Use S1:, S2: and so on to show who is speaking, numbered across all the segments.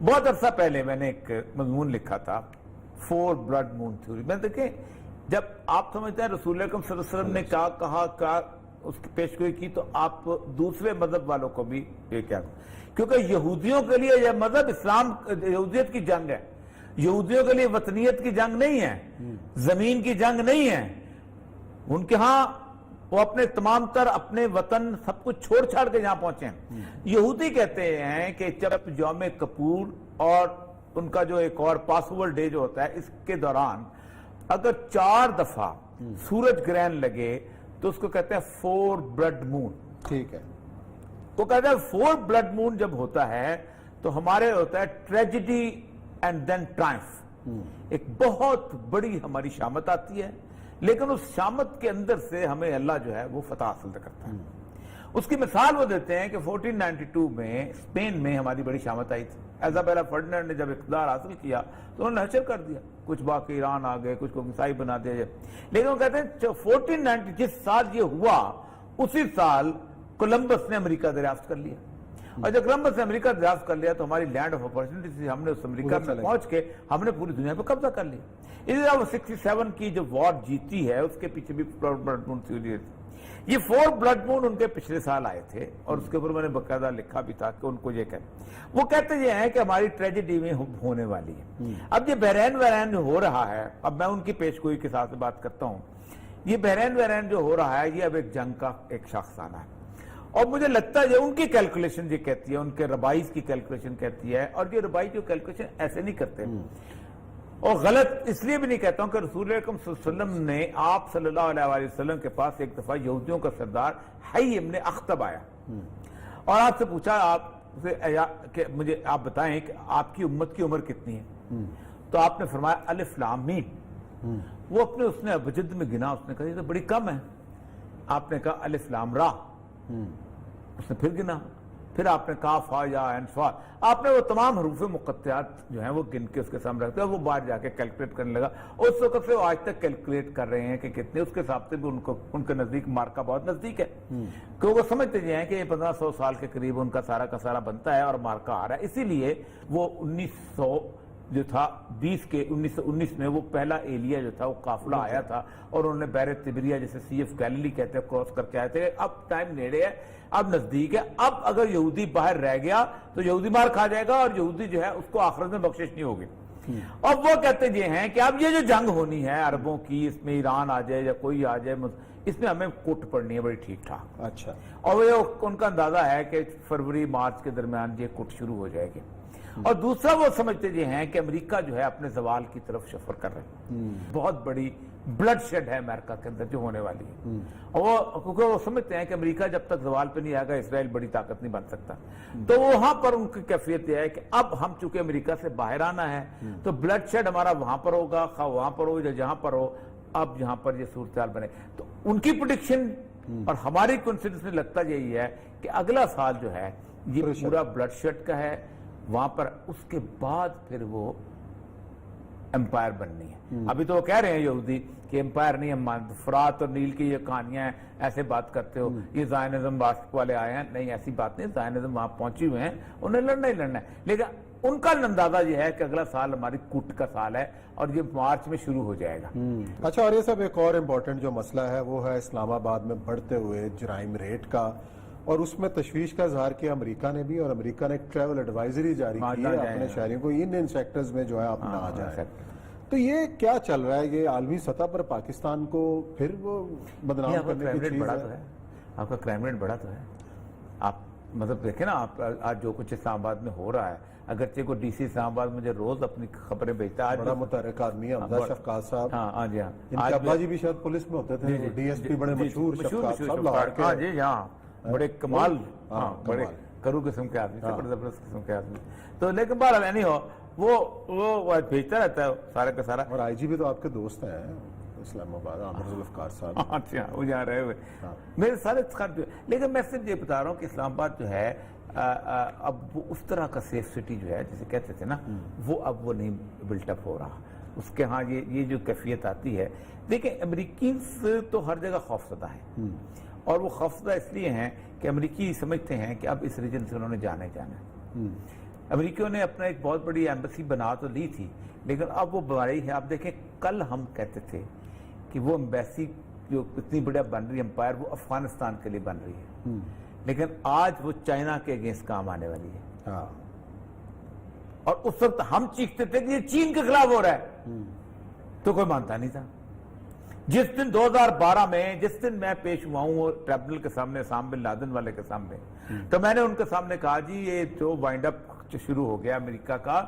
S1: بہت عرصہ پہلے میں نے ایک مضمون لکھا تھا 4 بلڈ مون تھیوری. میں دیکھیں جب آپ سمجھتے ہیں رسول اللہ صلی اللہ علیہ وسلم نے کیا کہا کیا اس کی پیشگوئی کی تو آپ دوسرے مذہب والوں کو بھی یہ کیا، کیونکہ یہودیوں کے لیے یہ مذہب اسلام یہودیت کی جنگ ہے. یہودیوں کے لیے وطنیت کی جنگ نہیں ہے، زمین کی جنگ نہیں ہے. ان کے ہاں وہ اپنے تمام تر اپنے وطن سب کچھ چھوڑ چھاڑ کے یہاں پہنچے ہیں. یہودی کہتے ہیں کہ جب یوم کپور اور ان کا جو ایک اور پاسوور ڈے جو ہوتا ہے اس کے دوران اگر 4 دفعہ سورج گرہن لگے تو اس کو کہتے ہیں 4 بلڈ مون.
S2: ٹھیک ہے.
S1: وہ کہتے ہیں 4 بلڈ مون جب ہوتا ہے تو ہمارے ہوتا ہے ٹریجڈی اینڈ دین ٹرائمف. ایک بہت بڑی ہماری شامت آتی ہے لیکن اس شامت کے اندر سے ہمیں اللہ جو ہے وہ فتح حاصل کرتا ہے. اس کی مثال وہ دیتے ہیں کہ 1492 میں اسپین میں ہماری بڑی شامت آئی تھی. ایزابیلا فرڈینڈ نے جب اقتدار حاصل کیا تو انہوں نے حشر کر دیا، کچھ باقی ایران آ گئے، کچھ کو عیسائی بنا دیا جائے. لیکن وہ کہتے ہیں 1490 جس سال یہ ہوا اسی سال کولمبس نے امریکہ دریافت کر لیا. اور جب کولمبس نے امریکہ دریافت کر لیا تو ہماری لینڈ آف اپارچونٹی سے ہم نے اس امریکہ میں پہنچ کے ہم نے پوری دنیا پہ قبضہ کر لیا. اسی طرح وہ 67 کی جو وار جیتی ہے اس کے پیچھے بھی بلڈ مون تھیوری تھی. یہ 4 بلڈ مون ان کے پچھلے سال آئے تھے اور اس کے اوپر میں نے باقاعدہ لکھا بھی تھا کہ ان کو یہ وہ کہتے یہ ہیں کہ ہماری ٹریجڈی میں ہونے والی ہے. اب یہ بحرین جو ہو رہا ہے، اب میں ان کی پیشگوئی کے ساتھ بات کرتا ہوں. یہ بحرین جو ہو رہا ہے یہ اب ایک جنگ کا ایک شخص آنا ہے اور مجھے لگتا ہے ان کی کیلکولیشن یہ کہتی ہے، ان کے ربائز کی کیلکولیشن کہتی ہے. اور یہ ربائی جو کیلکولیشن ایسے نہیں کرتے اور غلط اس لیے بھی نہیں کہتا ہوں کہ رسول اللہ صلی اللہ علیہ وسلم نے آپ صلی اللہ علیہ وسلم کے پاس ایک دفعہ یہودیوں کا سردار حی ابن اخطب آیا اور آپ سے پوچھا آپ سے کہ مجھے آپ بتائیں کہ آپ کی امت کی عمر کتنی ہے. تو آپ نے فرمایا الف لام میم. وہ اپنے اس نے ابجد میں گنا، اس نے کہا یہ تو بڑی کم ہے. آپ نے کہا الف لام را. اس نے پھر گنا، پھر آپ نے کہا فا یا عین صاد. آپ نے وہ تمام حروف مقطعات جو ہیں وہ گن کے اس کے سامنے رکھتے ہیں. وہ باہر جا کے کیلکولیٹ کرنے لگا. اس وقت سے وہ آج تک کیلکولیٹ کر رہے ہیں کہ کتنے. اس کے حساب سے بھی ان کے نزدیک مارکا بہت نزدیک ہے کہ وہ سمجھتے ہیں کہ یہ 1500 سال کے قریب ان کا سارا بنتا ہے اور مارکا آ رہا ہے. اسی لیے وہ 1900 جو تھا 1919 میں وہ پہلا ایلیا جو تھا وہ قافلہ آیا تھا اور انہوں نے بحر طبریہ جسے سی ایف گیلیلی کہتے ہیں کراس کر کے آئے تھے. اب ٹائم نیڑے ہے، اب نزدیک ہے. اب اگر یہودی باہر رہ گیا تو یہودی مار کھا جائے گا اور یہودی جو ہے اس کو آخرت میں بخشش نہیں ہوگی. اور وہ کہتے یہ ہیں کہ اب یہ جو جنگ ہونی ہے عربوں کی، اس میں ایران آ جائے یا کوئی آ جائے، اس میں ہمیں کوٹ پڑنی ہے بڑی ٹھیک ٹھاک.
S2: اچھا.
S1: اور ان کا اندازہ ہے کہ فروری مارچ کے درمیان یہ کوٹ شروع ہو جائے گی. اور دوسرا وہ سمجھتے یہ ہیں کہ امریکہ جو ہے اپنے زوال کی طرف سفر کر رہے ہیں. بہت بڑی بلڈ شیڈ ہے امریکہ کے اندر جو ہونے والی ہے. اور کیونکہ وہ سمجھتے ہیں کہ امریکہ جب تک زوال پہ نہیں آئے گا اسرائیل بڑی طاقت نہیں بن سکتا. تو وہاں پر ان کی کیفیت یہ ہے کہ اب ہم چونکہ امریکہ سے باہر آنا ہے تو بلڈ شیڈ ہمارا وہاں پر ہوگا، خواہ وہاں پر ہو یا جہاں پر ہو. اب یہاں پر یہ صورتحال بنے تو ان کی پریڈکشن اور ہماری کانفیڈنس میں لگتا یہی ہے کہ اگلا سال جو ہے یہ پورا بلڈ شیڈ کا ہے. وہاں پر اس کے بعد پھر وہ امپائر بننی ہے. ابھی تو وہ کہہ رہے ہیں یہودی کہ امپائر نہیں، ہم فرات اور نیل کی یہ کہانیاں ہیں، ایسے بات کرتے ہو، یہ زائنزم باسک والے آئے ہیں. نہیں، ایسی بات نہیں. زائنزم وہاں پہنچے ہوئے ہیں، انہیں لڑنا ہی لڑنا ہے. لیکن ان کا اندازہ یہ ہے کہ اگلا سال ہماری کوٹ کا سال ہے اور یہ مارچ میں شروع ہو جائے گا.
S2: اچھا. اور یہ سب ایک اور امپورٹنٹ جو مسئلہ ہے وہ ہے اسلام آباد میں بڑھتے ہوئے جرائم ریٹ کا، اور اس میں تشویش کا اظہار کیا امریکہ نے بھی، اور امریکہ نے ایک ٹریول ایڈوائزری جاری کی ہے اپنے شہریوں کو ان سیکٹرز میں جو ہے آپ نہ آ جائیں. تو یہ کیا چل رہا ہے؟ یہ عالمی سطح پر پاکستان کو پھر وہ بدنام کرنے کی چیز ہے.
S1: آپ کا کرائم ریٹ بڑا تو ہے. آپ مطلب دیکھیں نا، آپ آج جو کچھ اسلام آباد میں ہو رہا ہے، اگرچہ کو ڈی سی اسلام آباد مجھے روز اپنی خبریں بھیجتا ہے.
S2: بڑا متحرک آدمی ہے حمزہ شفقات صاحب.
S1: ہاں جی ہاں.
S2: ان کے ابا جی بھی شاید پولیس میں ہوتے تھے، ڈی ایس پی بڑے مشہور شفقات صاحب لاہور کے.
S1: ہاں جی ہاں، بڑے کمال، بڑے کرو قسم کے آدمی، زبردست قسم کے آدمی. تو لیکن بہرحال نہیں ہو، وہ بھیجتا رہتا ہے سارا کا سارا.
S2: اور آئی جی بھی تو آپ کے دوست ہیں اسلام آباد، عامر ذوالفقار صاحب.
S1: اچھا، وہ جا رہے ہوئے میرے سارے خرچ. لیکن میں صرف یہ بتا رہا ہوں کہ اسلام آباد جو ہے اب وہ اس طرح کا سیف سٹی جو ہے جسے کہتے تھے نا، وہ اب وہ نہیں بلٹ اپ ہو رہا. اس کے ہاں یہ جو کیفیت آتی ہے. دیکھیں امریکیز تو ہر جگہ خوفزدہ ہیں، اور وہ خوفزدہ اس لیے ہیں کہ امریکی سمجھتے ہیں کہ اب اس ریجن سے انہوں نے جانا ہے. امریکیوں نے اپنا ایک بہت بڑی ایمبیسی بنا تو لی تھی، لیکن اب وہ بڑی ہے. آپ دیکھیں کل ہم کہتے تھے کہ وہ ایمبیسی جو اتنی بڑا بن رہی امپائر وہ افغانستان کے لیے بن رہی ہے، لیکن آج وہ چائنا کے اگینسٹ کام آنے والی ہے. اور اس وقت ہم چیختے تھے کہ یہ چین کے خلاف ہو رہا ہے، تو کوئی مانتا نہیں تھا. جس دن 2012 میں جس دن میں پیش ہوا ہوں ٹریبونل کے سامنے، اسامہ بن لادن والے کے سامنے، تو میں نے ان کے سامنے کہا جی یہ جو وائنڈ اپ شروع ہو گیا امریکہ کا،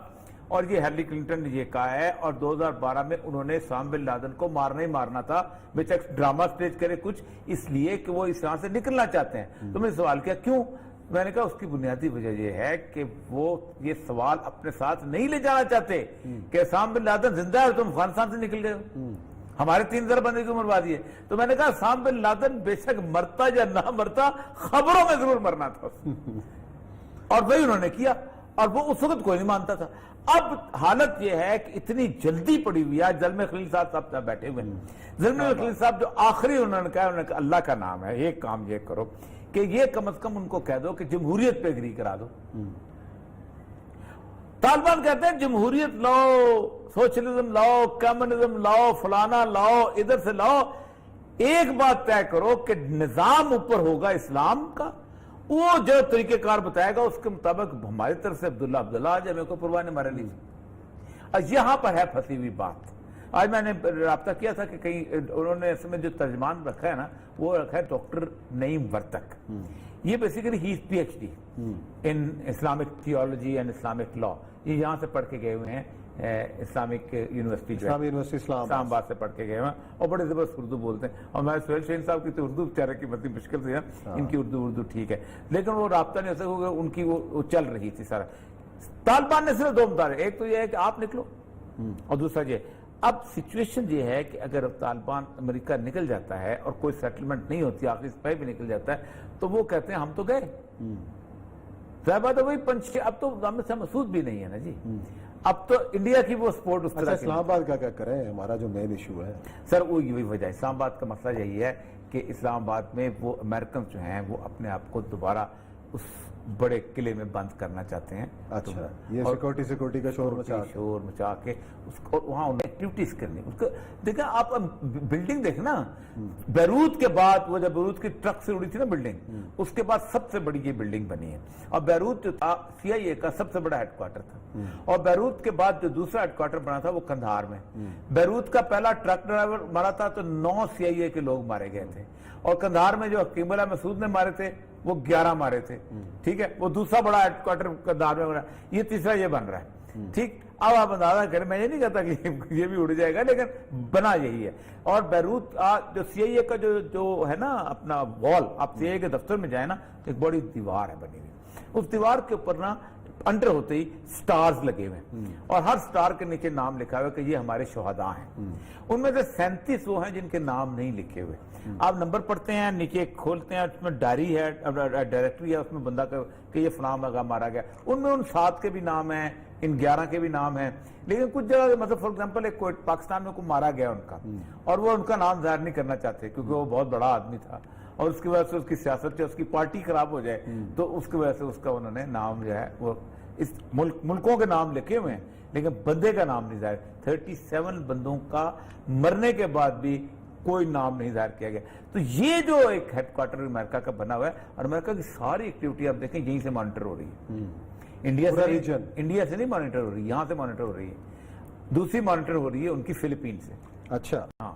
S1: اور یہ ہیلری کلنٹن نے یہ کہا ہے، اور 2012 میں انہوں نے اسامہ بن لادن کو مارنا ہی مارنا تھا، بے شک ڈرامہ سٹیج کرے کچھ اس لیے کہ وہ اس یہاں سے نکلنا چاہتے ہیں. تو میں نے سوال کیا کیوں؟ میں نے کہا اس کی بنیادی وجہ یہ ہے کہ وہ یہ سوال اپنے ساتھ نہیں لے جانا چاہتے کہ اسامہ بن لادن زندہ ہے اور تم افغانستان سے نکل گئے ہو، ہمارے 3,000 بندے کی عمر بازی ہے. تو میں نے کہا اسامہ بن لادن بے شک مرتا یا نہ مرتا خبروں میں ضرور مرنا تھا، اور وہی انہوں نے کیا، اور وہ اس وقت کوئی نہیں مانتا تھا. اب حالت یہ ہے کہ اتنی جلدی پڑی ہوئی ہے. زلمے خلیل صاحب بیٹھے ہوئے ہیں، زلمے خلیل صاحب جو آخری انہوں نے کہا اللہ کا نام ہے، ایک کام یہ کرو کہ یہ کم از کم ان کو کہہ دو کہ جمہوریت پہ اگری کرا دو. طالبان کہتے ہیں جمہوریت لاؤ، سوشلزم لاؤ، کمیونزم لاؤ، فلانا لاؤ، ادھر سے لاؤ، ایک بات طے کرو کہ نظام اوپر ہوگا اسلام کا، وہ جو طریقہ کار بتائے گا اس کے مطابق ہماری طرف سے عبداللہ آ جائے، میرے کو پرواہ نہیں مارے لیجیے. یہاں پر ہے پھنسی ہوئی بات. آج میں نے رابطہ کیا تھا کہ کہیں انہوں نے اس میں جو ترجمان رکھا ہے نا وہ رکھا ہے ڈاکٹر نعیم ورتک. یہ basically he is PhD in Islamic theology and Islamic law. یہ یہاں سے پڑھ کے گئے ہوئے ہیں اسلامک یونیورسٹی اسلام آباد سے پڑھ کے گئے ہوئے ہیں، اور بڑے زبردست اردو بولتے ہیں. اور میں سہیل شاہین صاحب کی تو اردو بیچارے کی مطلب مشکل سے ہے، ان کی اردو ٹھیک ہے، لیکن وہ رابطہ نہیں ہو سکا، ان کی وہ چل رہی تھی سارا. طالبان نے صرف 2 مطالبے، ایک تو یہ ہے کہ آپ نکلو، اور دوسرا یہ. اب سچویشن یہ ہے کہ اگر طالبان امریکہ نکل جاتا ہے اور کوئی سیٹلمنٹ نہیں ہوتی، آخری سپاہی بھی نکل جاتا ہے، تو وہ کہتے ہیں ہم تو گئے. ظاہر بات ہے وہی اب تو مسعود بھی نہیں ہے نا جی. اب تو انڈیا کی وہ سپورٹ اس طرح.
S2: اسلام آباد کا کیا کریں، ہمارا جو مین ایشو ہے
S1: سر وہ یہی وجہ ہے. اسلام آباد کا مسئلہ یہی ہے کہ اسلام آباد میں وہ امریکن جو ہیں وہ اپنے آپ کو دوبارہ اس بڑے قلعے میں بند کرنا چاہتے ہیں.
S2: اچھا، یہ سیکورٹی کا شور
S1: مچا کے اور وہاں انہیں ایکٹیویٹیز کرنی. اس کو دیکھیں آپ بلڈنگ دیکھنا، بیروت کے بعد وہ جب بیروت کی ٹرک سے اڑی تھی نا بلڈنگ، اس کے بعد سب سے بڑی یہ بلڈنگ بنی ہے. اور بیروت جو تھا CIA کا سب سے بڑا ہیڈ کوارٹر تھا، اور بیروت کے بعد جو دوسرا ہیڈ کوارٹر بنا تھا وہ قندھار میں. بیروت کا پہلا ٹرک ڈرائیور مارا تھا تو 9 CIA کے لوگ مارے گئے تھے، اور قندھار میں جو حکیم اللہ مسعود نے مارے تھے وہ 11 مارے تھے. ٹھیک ہے، وہ دوسرا بڑا ہیڈ کوارٹر قندھار میں بنا، یہ تیسرا یہ بن رہا ہے. ٹھیک، اب آپ اندازہ کریں، میں یہ نہیں کہتا کہ یہ بھی اڑ جائے گا، لیکن بنا یہی ہے. اور بیروت جو CIA کا جو ہے نا اپنا وال، آپ CIA کے دفتر میں جائیں نا تو ایک بڑی دیوار ہے بنی ہوئی. اس دیوار کے اوپر نا انٹر ہوتے ہی سٹارز لگے ہوئے ہیں، اور ہر سٹار کے نیچے نام لکھا ہوا ہے کہ یہ ہمارے شہداء ہیں. ان میں سے 37 وہ ہیں جن کے نام نہیں لکھے ہوئے. آپ نمبر پڑھتے ہیں، نیچے کھولتے ہیں، اس میں ڈائری ہے، ڈائریکٹری ہے، اس میں بندہ کہ یہ فلاں لگا مارا گیا. ان میں ان 7 کے بھی نام ہیں، ان 11 کے بھی نام ہیں. لیکن کچھ جگہ مطلب فار ایگزامپل ایک پاکستان میں کوئی مارا گیا ان کا، اور وہ ان کا نام ظاہر نہیں کرنا چاہتے کیونکہ وہ بہت بڑا آدمی تھا، اور اس کی وجہ سے اس کی سیاست سے اس کی پارٹی خراب ہو جائے تو اس کی وجہ سے اس کا انہوں نے نام جو ہے وہ اس ملکوں کے نام لکھے ہوئے ہیں، لیکن بندے کا نام نہیں ظاہر. 37 بندوں کا مرنے کے بعد بھی کوئی نام نہیں ظاہر کیا گیا. تو یہ جو ایک ہیڈ کوارٹر امریکہ کا بنا ہوا ہے، اور امریکہ کی ساری ایکٹیویٹی آپ دیکھیں یہیں سے مانیٹر ہو رہی ہے. انڈیا سے نہیں مانیٹر ہو رہی، یہاں سے مانیٹر ہو رہی ہے. دوسری مانیٹر ہو رہی ہے ان کی فلپین سے.
S2: اچھا،
S1: ہاں.